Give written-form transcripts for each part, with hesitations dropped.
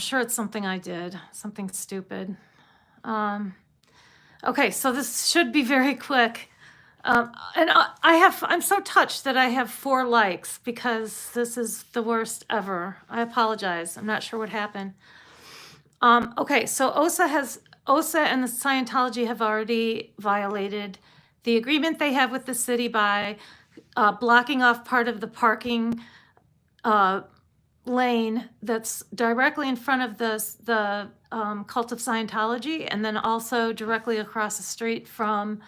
sure it's something I did, something stupid. Okay, so this should be very quick. And I'm so touched that I have 4 likes because this is the worst ever. I apologize. I'm not sure what happened. Okay, so OSA and the Scientology have already violated the agreement they have with the city by blocking off part of the parking lane that's directly in front of the cult of Scientology, and then also directly across the street from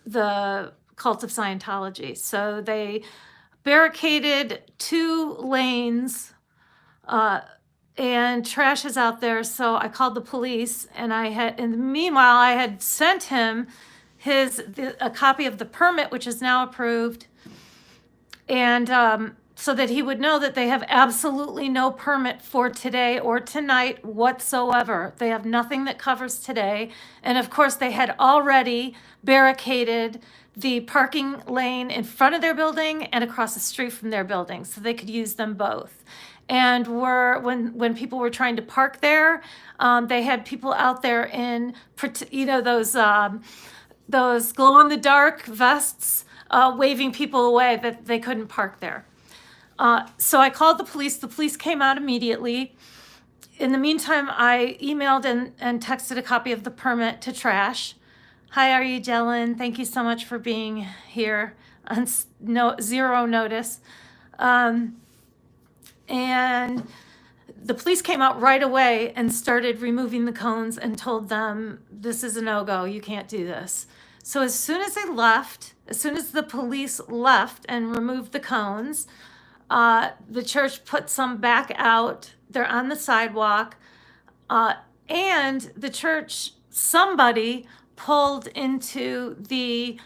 the cult of Scientology. So they barricaded 2 lanes, and trash is out there. So I called the police, and meanwhile, I had sent him a copy of the permit, which is now approved, and so that he would know that they have absolutely no permit for today or tonight whatsoever. They have nothing that covers today. And of course, they had already barricaded the parking lane in front of their building and across the street from their building, so they could use them both. And when people were trying to park there, they had people out there in, those glow-in-the-dark vests, waving people away that they couldn't park there. So I called the police. The police came out immediately. In the meantime, I emailed and texted a copy of the permit to Trash. Hi, are you Jelen? Thank you so much for being here on zero notice. And the police came out right away and started removing the cones and told them, this is a no-go, you can't do this. So as soon as the police left and removed the cones, the church put some back out. They're on the sidewalk. And the church, somebody pulled into the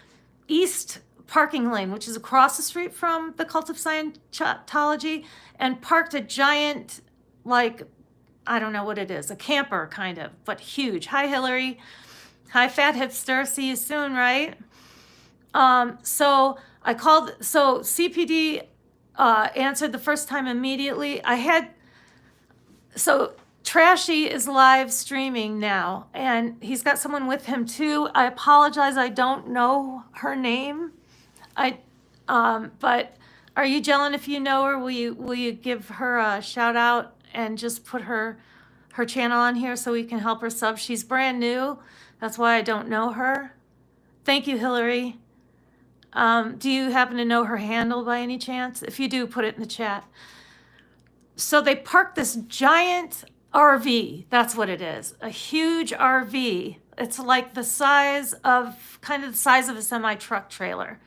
east parking lane, which is across the street from the cult of Scientology, and parked a giant, I don't know what it is, a camper kind of, but huge. Hi, Hillary. Hi, fat hipster. See you soon, right? So CPD answered the first time immediately. So Trashy is live streaming now, and he's got someone with him too. I apologize, I don't know her name. But are you Jelen? If you know her, will you give her a shout out and just put her channel on here so we can help her sub? She's brand new. That's why I don't know her. Thank you, Hillary. Do you happen to know her handle by any chance? If you do, put it in the chat. So they parked this giant RV. That's what it is. A huge RV. It's like kind of the size of a semi-truck trailer,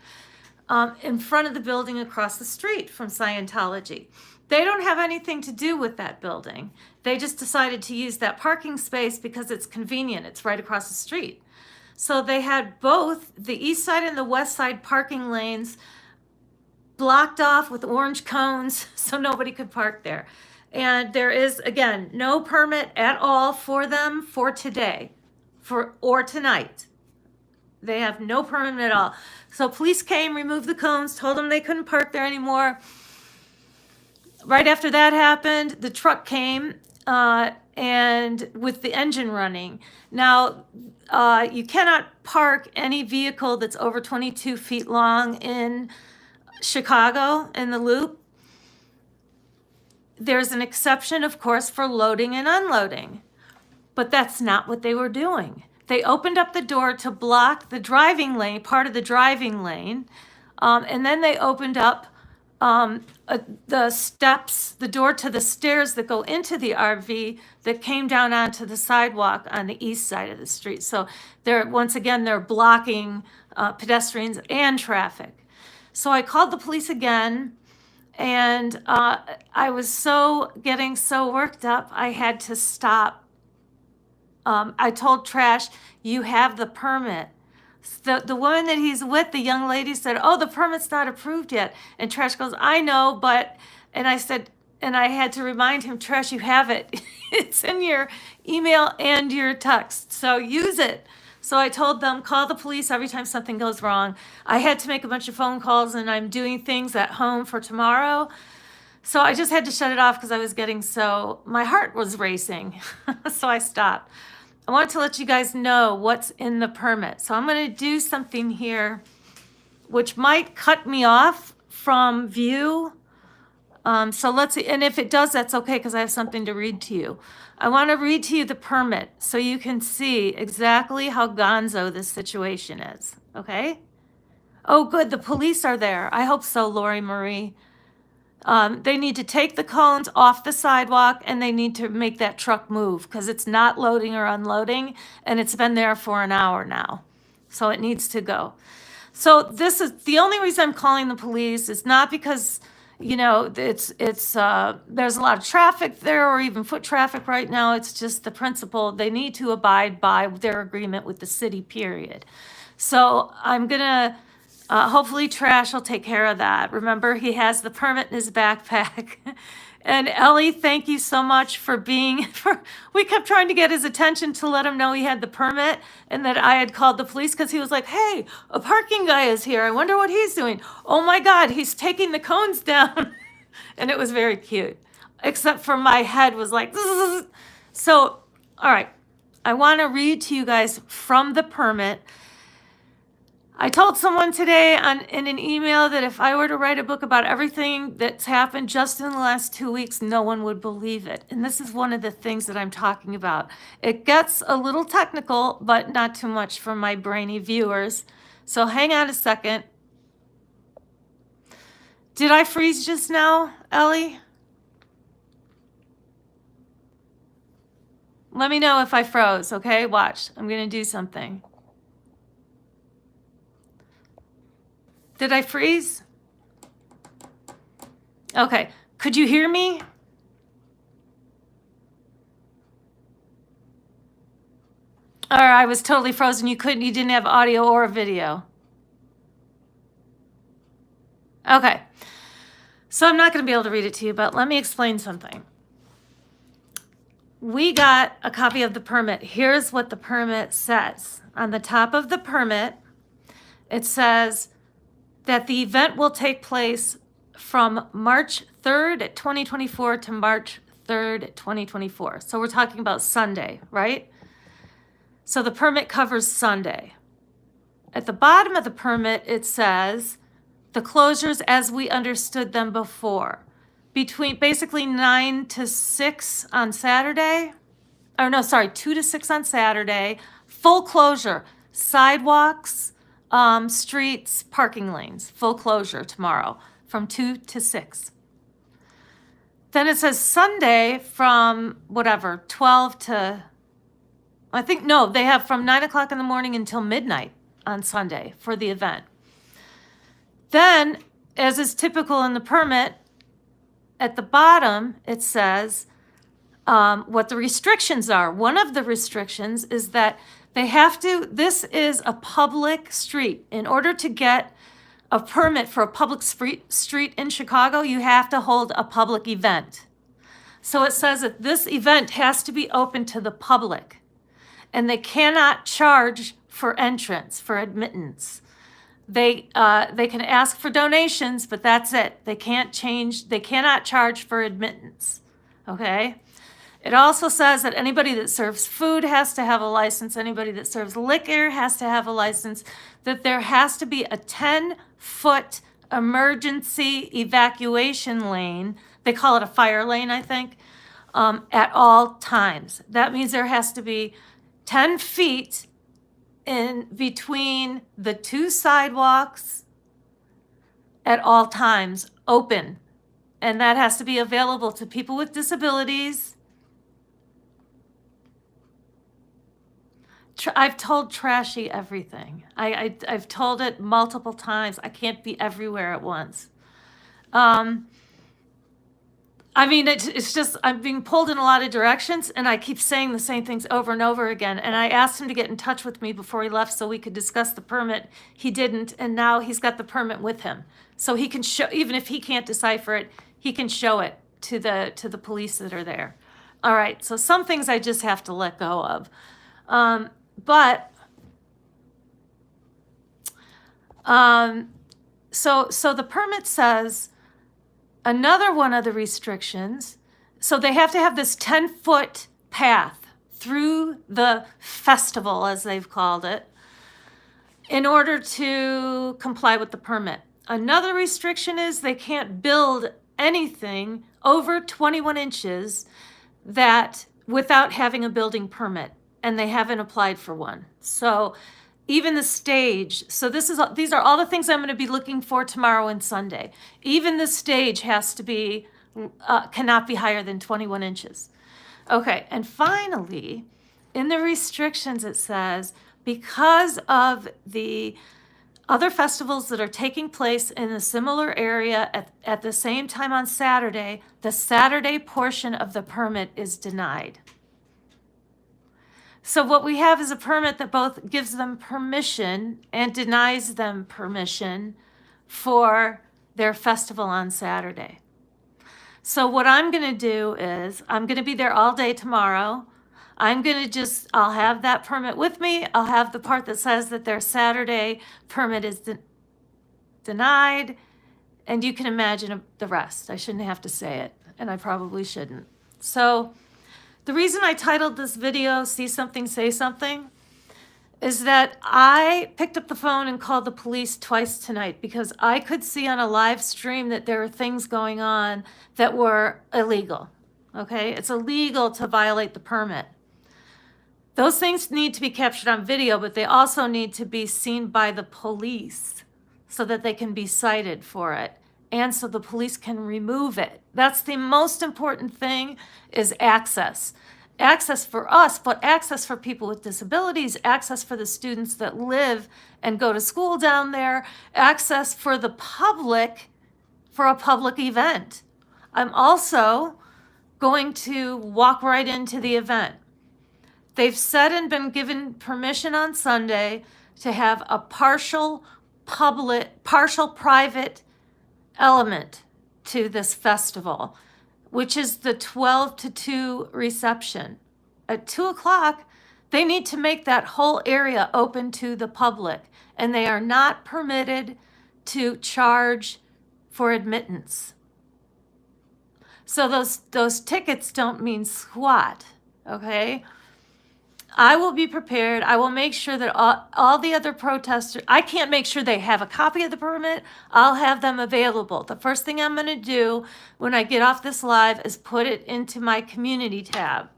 in front of the building across the street from Scientology. They don't have anything to do with that building. They just decided to use that parking space because it's convenient. It's right across the street. So they had both the east side and the west side parking lanes blocked off with orange cones so nobody could park there. And there is, again, no permit at all for them for today or tonight. They have no permit at all. So police came, removed the cones, told them they couldn't park there anymore. Right after that happened, the truck came and with the engine running. Now, you cannot park any vehicle that's over 22 feet long in Chicago in the Loop. There's an exception, of course, for loading and unloading, but that's not what they were doing. They opened up the door to block the driving lane, part of the driving lane, and then they opened up the steps, the door to the stairs that go into the RV that came down onto the sidewalk on the east side of the street. So they're blocking pedestrians and traffic. So I called the police again, and I was getting so worked up, I had to stop. I told Trash, you have the permit. The woman that he's with, the young lady, said, oh, the permit's not approved yet. And Trash goes, I know, and I said, and I had to remind him, Trash, you have it. It's in your email and your text, so use it. So I told them, call the police every time something goes wrong. I had to make a bunch of phone calls, and I'm doing things at home for tomorrow. So I just had to shut it off because I was getting my heart was racing. So I stopped. I wanted to let you guys know what's in the permit. So I'm going to do something here which might cut me off from view. So let's see. And if it does, that's okay because I have something to read to you. I want to read to you the permit so you can see exactly how gonzo this situation is. Okay? Oh, good. The police are there. I hope so, Lori Marie. They need to take the cones off the sidewalk and they need to make that truck move because it's not loading or unloading and it's been there for an hour now. So it needs to go. So this is the only reason I'm calling the police is not because, there's a lot of traffic there or even foot traffic right now. It's just the principle. They need to abide by their agreement with the city, period. So I'm going to hopefully Trash will take care of that. Remember, he has the permit in his backpack. And Ellie, thank you so much for we kept trying to get his attention to let him know he had the permit and that I had called the police because he was like, hey, a parking guy is here. I wonder what he's doing. Oh my God, he's taking the cones down. And it was very cute, except for my head was like, zzz. So, all right, I want to read to you guys from the permit. I told someone today in an email that if I were to write a book about everything that's happened just in the last 2 weeks, no one would believe it. And this is one of the things that I'm talking about. It gets a little technical, but not too much for my brainy viewers. So hang on a second. Did I freeze just now, Ellie? Let me know if I froze, okay? Watch. I'm going to do something. Did I freeze? Okay. Could you hear me? Or I was totally frozen. You didn't have audio or video. Okay. So I'm not going to be able to read it to you, but let me explain something. We got a copy of the permit. Here's what the permit says. On the top of the permit, it says that the event will take place from March 3rd, 2024 to March 3rd, 2024. So we're talking about Sunday, right? So the permit covers Sunday. At the bottom of the permit, it says the closures as we understood them before. Between basically 9 to 6 on Saturday. 2 to 6 on Saturday. Full closure. Sidewalks, streets, parking lanes, full closure tomorrow from 2 to 6. Then it says Sunday from 12 to, they have from 9 o'clock in the morning until midnight on Sunday for the event. Then, as is typical in the permit, at the bottom, it says what the restrictions are. One of the restrictions is that this is a public street. In order to get a permit for a public street in Chicago, you have to hold a public event. So it says that this event has to be open to the public and they cannot charge for entrance, for admittance. They can ask for donations, but that's it. They cannot charge for admittance, okay? It also says that anybody that serves food has to have a license. Anybody that serves liquor has to have a license. That there has to be a 10-foot emergency evacuation lane. They call it a fire lane, I think, at all times. That means there has to be 10 feet in between the two sidewalks at all times, open. And that has to be available to people with disabilities. I've told Trashy everything. I've told it multiple times. I can't be everywhere at once. It's just, I'm being pulled in a lot of directions and I keep saying the same things over and over again. And I asked him to get in touch with me before he left so we could discuss the permit. He didn't, and now he's got the permit with him. So he can show, even if he can't decipher it, he can show it to the police that are there. All right, so some things I just have to let go of. So the permit says Another one of the restrictions, so they have to have this 10-foot path through the festival, as they've called it, in order to comply with the permit. Another restriction is they can't build anything over 21 inches that without having a building permit, and they haven't applied for one. So even the stage, so these are all the things I'm going to be looking for tomorrow and Sunday. Even the stage has to be, cannot be higher than 21 inches. Okay, and finally, in the restrictions it says, because of the other festivals that are taking place in a similar area at the same time on Saturday, the Saturday portion of the permit is denied. So what we have is a permit that both gives them permission and denies them permission for their festival on Saturday. So what I'm going to do is I'm going to be there all day tomorrow. I'll have that permit with me. I'll have the part that says that their Saturday permit is denied. And you can imagine the rest. I shouldn't have to say it, and I probably shouldn't. So the reason I titled this video, See Something, Say Something, is that I picked up the phone and called the police twice tonight because I could see on a live stream that there were things going on that were illegal. Okay? It's illegal to violate the permit. Those things need to be captured on video, but they also need to be seen by the police so that they can be cited for it and so the police can remove it. That's the most important thing, is access. Access for us, but access for people with disabilities, access for the students that live and go to school down there, access for the public for a public event. I'm also going to walk right into the event. They've said and been given permission on Sunday to have a partial private element to this festival, which is the 12 to 2 reception. At 2 o'clock, they need to make that whole area open to the public, and they are not permitted to charge for admittance. So those tickets don't mean squat, okay? I will be prepared. I will make sure that all the other protesters, I can't make sure they have a copy of the permit. I'll have them available. The first thing I'm going to do when I get off this live is put it into my community tab.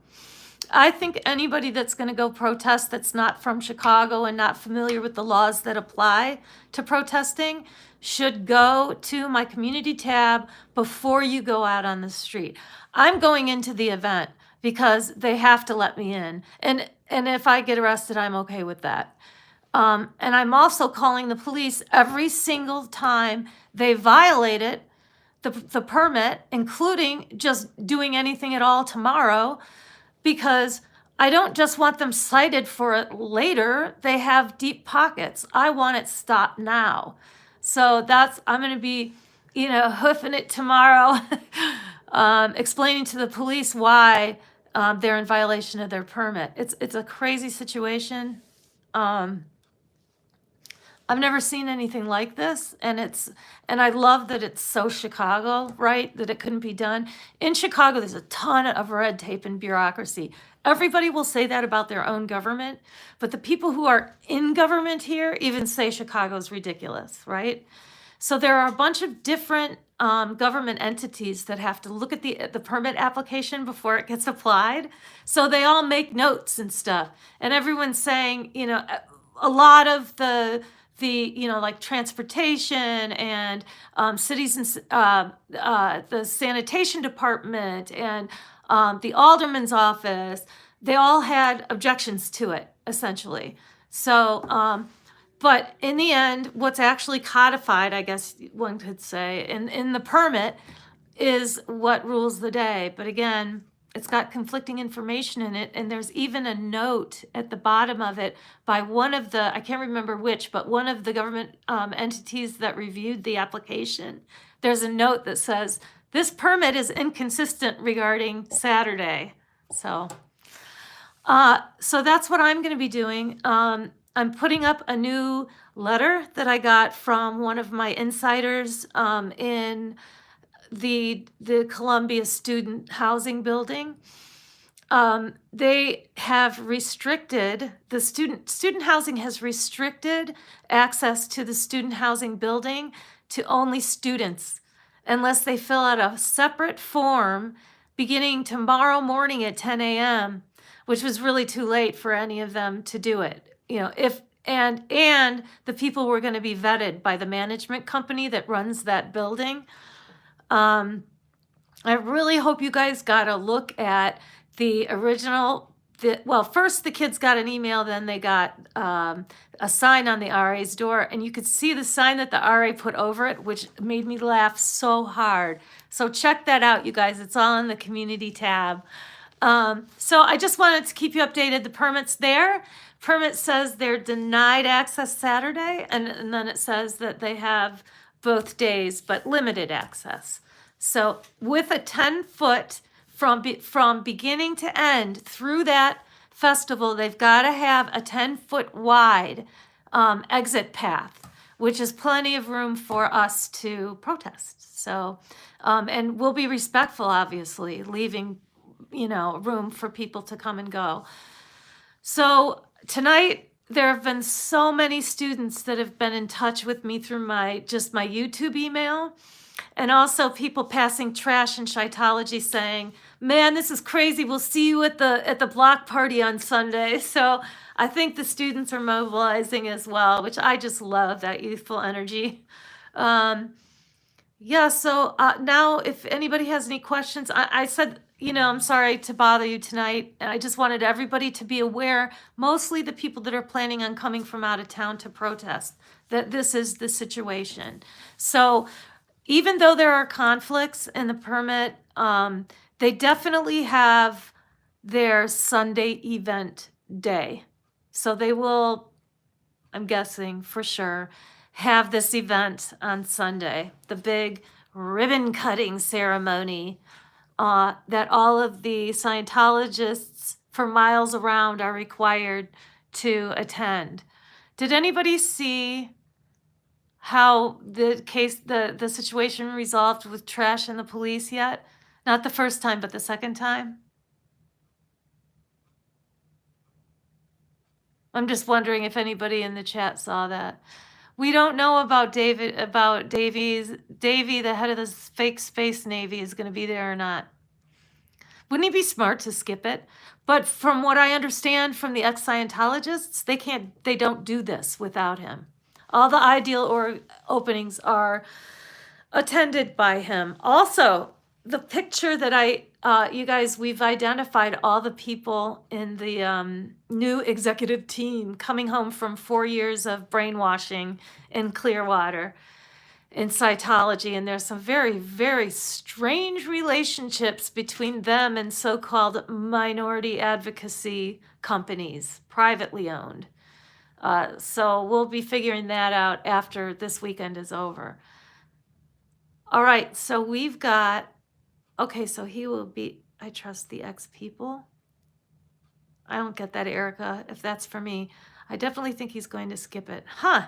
I think anybody that's going to go protest that's not from Chicago and not familiar with the laws that apply to protesting should go to my community tab before you go out on the street. I'm going into the event because they have to let me in. And if I get arrested, I'm okay with that. And I'm also calling the police every single time they violate it, the permit, including just doing anything at all tomorrow, because I don't just want them cited for it later. They have deep pockets. I want it stopped now. So I'm going to be, hoofing it tomorrow, explaining to the police why they're in violation of their permit. It's a crazy situation. I've never seen anything like this, and I love that it's so Chicago, right? That it couldn't be done. In Chicago, there's a ton of red tape and bureaucracy. Everybody will say that about their own government, but the people who are in government here even say Chicago's ridiculous, right? So there are a bunch of different government entities that have to look at the permit application before it gets applied. So they all make notes and stuff. And everyone's saying, a lot of the like transportation and cities and the sanitation department and the alderman's office, they all had objections to it, essentially. So, but in the end, what's actually codified, I guess one could say, in the permit is what rules the day. But again, it's got conflicting information in it, and there's even a note at the bottom of it by one of the, I can't remember which, but one of the government entities that reviewed the application. There's a note that says, this permit is inconsistent regarding Saturday. So that's what I'm going to be doing. I'm putting up a new letter that I got from one of my insiders in the Columbia Student Housing Building. They have restricted, the student housing has restricted access to the student housing building to only students, unless they fill out a separate form beginning tomorrow morning at 10 a.m., which was really too late for any of them to do it. You know, and the people were going to be vetted by the management company that runs that building. I really hope you guys got a look at the original. Well, first the kids got an email, then they got a sign on the RA's door, and you could see the sign that the RA put over it, which made me laugh so hard. So check that out, you guys. It's all in the community tab. So I just wanted to keep you updated. The permit's there. Permit says they're denied access Saturday, and then it says that they have both days, but limited access. So with a 10-foot from beginning to end through that festival, they've got to have a 10-foot wide exit path, which is plenty of room for us to protest. So, and we'll be respectful, obviously, leaving, room for people to come and go. So tonight, there have been so many students that have been in touch with me through my YouTube email, and also people passing trash in Scientology saying, man, this is crazy. We'll see you at the block party on Sunday. So I think the students are mobilizing as well, which I just love, that youthful energy. Yeah, so now if anybody has any questions, I said, I'm sorry to bother you tonight. And I just wanted everybody to be aware, mostly the people that are planning on coming from out of town to protest, that this is the situation. So even though there are conflicts in the permit, they definitely have their Sunday event day. So they will, I'm guessing for sure, have this event on Sunday, the big ribbon cutting ceremony that all of the Scientologists for miles around are required to attend. Did anybody see how the situation resolved with trash and the police yet? Not the first time, but the second time? I'm just wondering if anybody in the chat saw that. We don't know about Davy, the head of the fake Space Navy, is going to be there or not. Wouldn't he be smart to skip it? But from what I understand from the ex-Scientologists, they don't do this without him. All the ideal openings are attended by him. Also, the picture that you guys, we've identified all the people in the new executive team coming home from 4 years of brainwashing in Clearwater in Scientology. And there's some very, very strange relationships between them and so-called minority advocacy companies, privately owned. So we'll be figuring that out after this weekend is over. All right, so we've got, okay, so he will be, I trust the ex people. I don't get that, Erica, if that's for me. I definitely think he's going to skip it. Huh,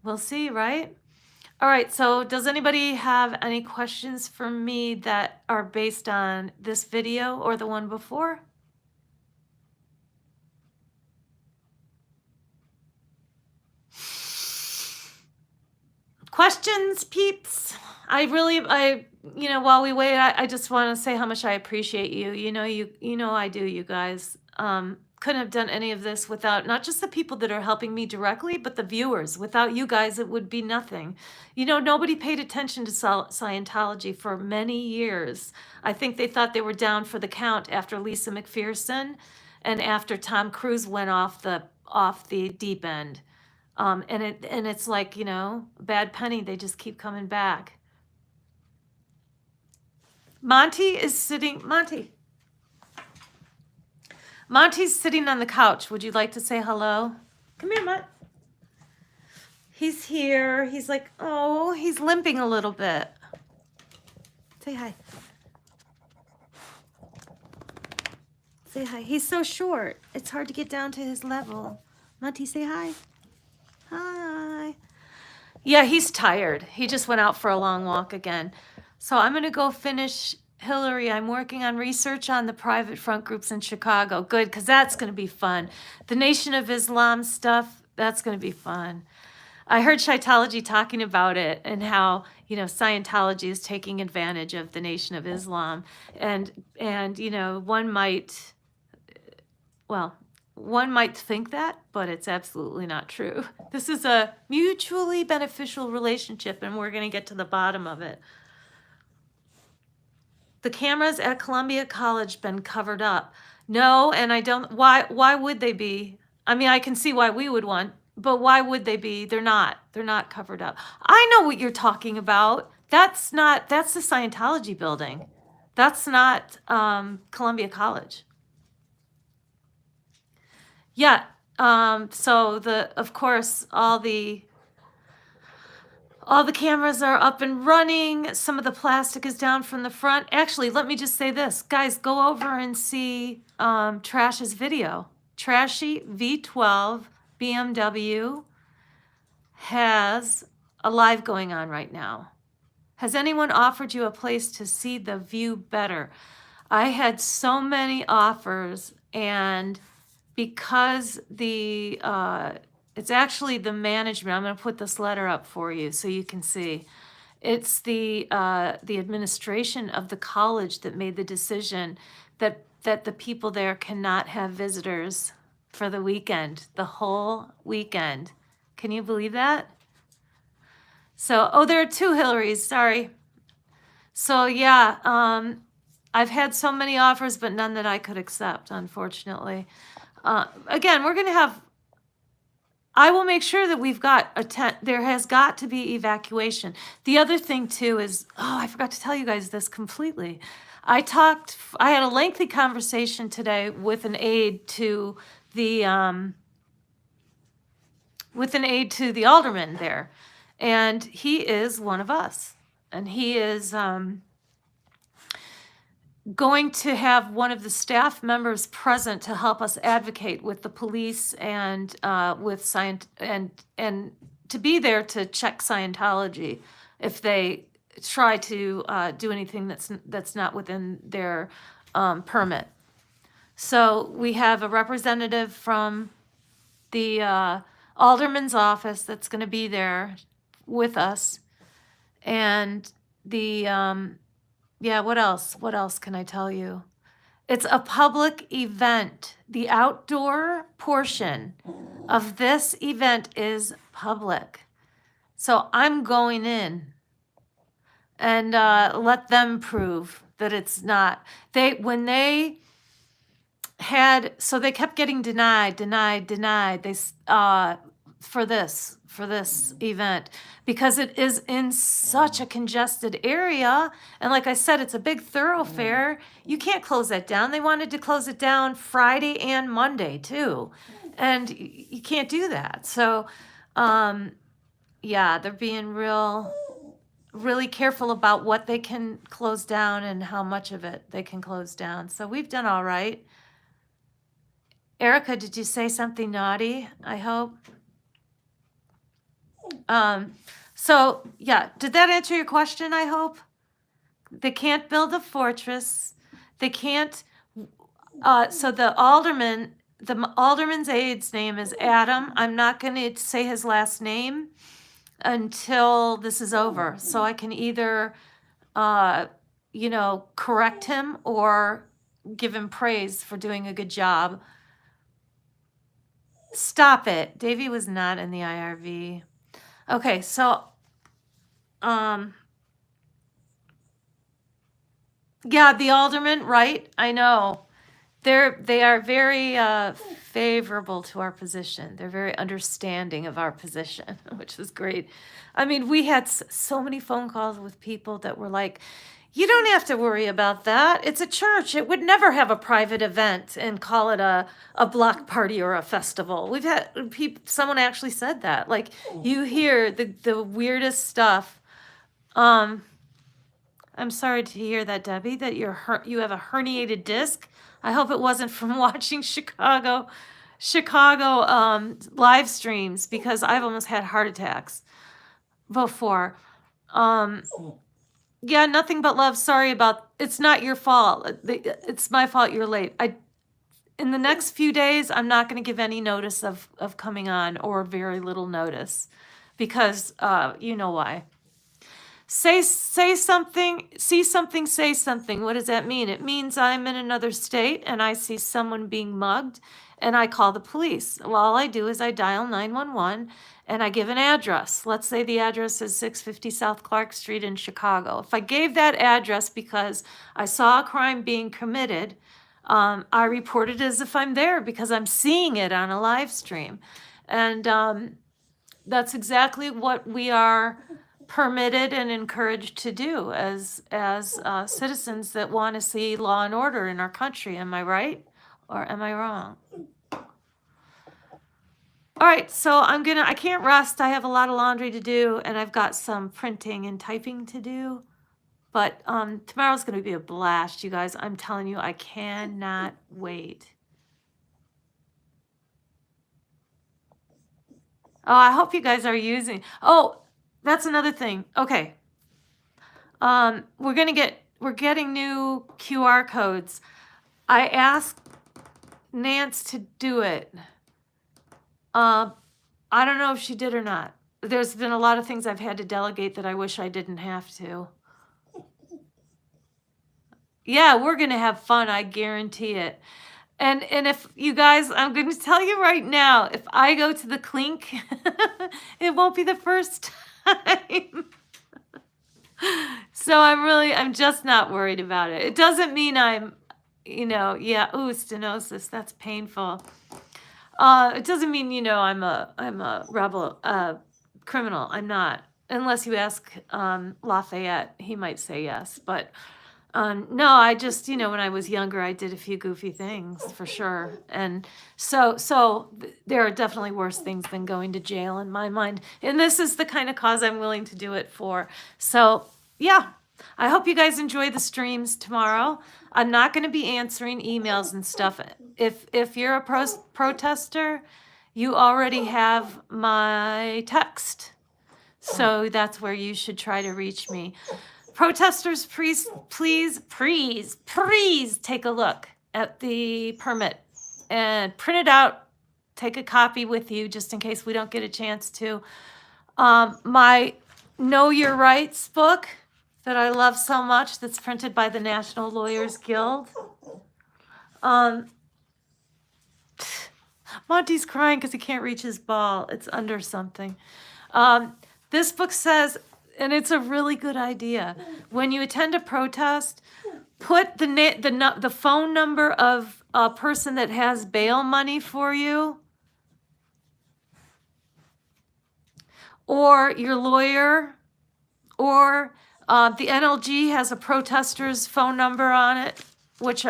we'll see, right? All right, so does anybody have any questions for me that are based on this video or the one before? Questions, peeps? While we wait, I just want to say how much I appreciate you. You know I do, you guys. Couldn't have done any of this without not just the people that are helping me directly, but the viewers. Without you guys, it would be nothing. Nobody paid attention to Scientology for many years. I think they thought they were down for the count after Lisa McPherson and after Tom Cruise went off the deep end. And it's like, bad penny, they just keep coming back. Monty's sitting on the couch. Would you like to say hello? Come here, Mont. He's here. He's like, oh, he's limping a little bit. Say hi. Say hi. He's so short. It's hard to get down to his level. Monty, say hi. Hi. Yeah, he's tired. He just went out for a long walk again. So I'm going to go finish Hillary. I'm working on research on the private front groups in Chicago. Good, because that's going to be fun. The Nation of Islam stuff, that's going to be fun. I heard Scientology talking about it and how, Scientology is taking advantage of the Nation of Islam. And one might think that, but it's absolutely not true. This is a mutually beneficial relationship, and we're going to get to the bottom of it. The cameras at Columbia College been covered up? No, and I don't. Why would they be? I mean, I can see why we would want, but why would they be? They're not. They're not covered up. I know what you're talking about. That's the Scientology building. That's not Columbia College. Yeah. So of course, all the cameras are up and running. Some of the plastic is down from the front. Actually, let me just say this. Guys, go over and see Trash's video. Trashy V12 BMW has a live going on right now. Has anyone offered you a place to see the view better? I had so many offers, and because it's actually the management. I'm going to put this letter up for you so you can see. It's the administration of the college that made the decision that the people there cannot have visitors for the weekend, the whole weekend. Can you believe that? So, there are two Hillarys. Sorry. So yeah, I've had so many offers, but none that I could accept, unfortunately. Again, we're going to have. I will make sure that we've got there has got to be evacuation. The other thing too is, I forgot to tell you guys this completely. I had a lengthy conversation today with an aide to the alderman there, and he is one of us, and he is going to have one of the staff members present to help us advocate with the police and with and to be there to check Scientology if they try to do anything that's not within their permit. So we have a representative from the alderman's office that's going to be there with us, and the yeah, what else? What else can I tell you? It's a public event. The outdoor portion of this event is public. So I'm going in and let them prove that it's not. They kept getting denied. They for this event, because it is in such a congested area. And like I said, it's a big thoroughfare. You can't close that down. They wanted to close it down Friday and Monday too. And you can't do that. So, yeah, they're being really careful about what they can close down and how much of it they can close down. So we've done all right. Erica, did you say something naughty? I hope. So yeah, did that answer your question? I hope. They can't build a fortress. They can't. So the alderman's aide's name is Adam. I'm not going to say his last name until this is over. So I can either, correct him or give him praise for doing a good job. Stop it. Davey was not in the IRV. Okay, so, yeah, the alderman, right? I know. They are very favorable to our position. They're very understanding of our position, which is great. I mean, we had so many phone calls with people that were like, you don't have to worry about that. It's a church. It would never have a private event and call it a block party or a festival. We've had someone actually said that. Like, you hear the weirdest stuff. I'm sorry to hear that, Debbie, that you have a herniated disc. I hope it wasn't from watching Chicago live streams, because I've almost had heart attacks before. Yeah, nothing but love. Sorry about, it's not your fault. It's my fault you're late. In the next few days, I'm not going to give any notice of coming on, or very little notice, because you know why. Say something, see something, say something. What does that mean? It means I'm in another state and I see someone being mugged and I call the police. Well, all I do is I dial 911 and I give an address. Let's say the address is 650 South Clark Street in Chicago. If I gave that address because I saw a crime being committed, I report it as if I'm there because I'm seeing it on a live stream. And that's exactly what we are permitted and encouraged to do as citizens that want to see law and order in our country. Am I right or am I wrong? All right, so I can't rest. I have a lot of laundry to do, and I've got some printing and typing to do. But tomorrow's going to be a blast, you guys. I'm telling you, I cannot wait. Oh, I hope you guys are using. Oh, that's another thing. Okay. We're getting new QR codes. I asked Nance to do it. I don't know if she did or not. There's been a lot of things I've had to delegate that I wish I didn't have to. Yeah, we're gonna have fun, I guarantee it. And if you guys, I'm going to tell you right now, if I go to the clink, it won't be the first time. So I'm just not worried about it. It doesn't mean I'm, yeah, ooh, stenosis, that's painful. It doesn't mean, I'm a rebel, criminal. I'm not. Unless you ask Lafayette, he might say yes. But no, I just, when I was younger, I did a few goofy things for sure. And so there are definitely worse things than going to jail in my mind. And this is the kind of cause I'm willing to do it for. So yeah, I hope you guys enjoy the streams tomorrow. I'm not going to be answering emails and stuff. If you're a protester, you already have my text. So that's where you should try to reach me. Protesters, please take a look at the permit and print it out. Take a copy with you just in case we don't get a chance to. My Know Your Rights book that I love so much, that's printed by the National Lawyers Guild. Monty's crying because he can't reach his ball. It's under something. This book says, and it's a really good idea, when you attend a protest, put the phone number of a person that has bail money for you, or your lawyer, or the NLG has a protester's phone number on it, which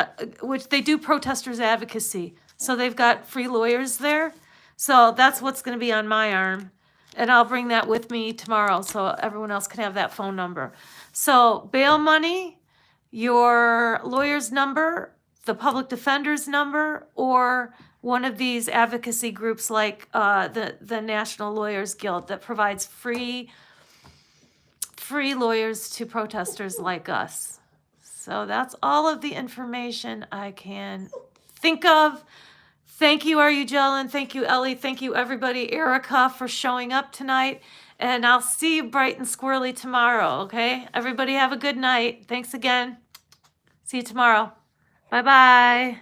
they do protesters advocacy. So they've got free lawyers there. So that's what's going to be on my arm. And I'll bring that with me tomorrow so everyone else can have that phone number. So bail money, your lawyer's number, the public defender's number, or one of these advocacy groups like the National Lawyers Guild that provides free lawyers to protesters like us. So that's all of the information I can think of. Thank you, Are You Jellin? Thank you, Ellie. Thank you, everybody. Erica, for showing up tonight. And I'll see you bright and squirrely tomorrow, okay? Everybody have a good night. Thanks again. See you tomorrow. Bye-bye.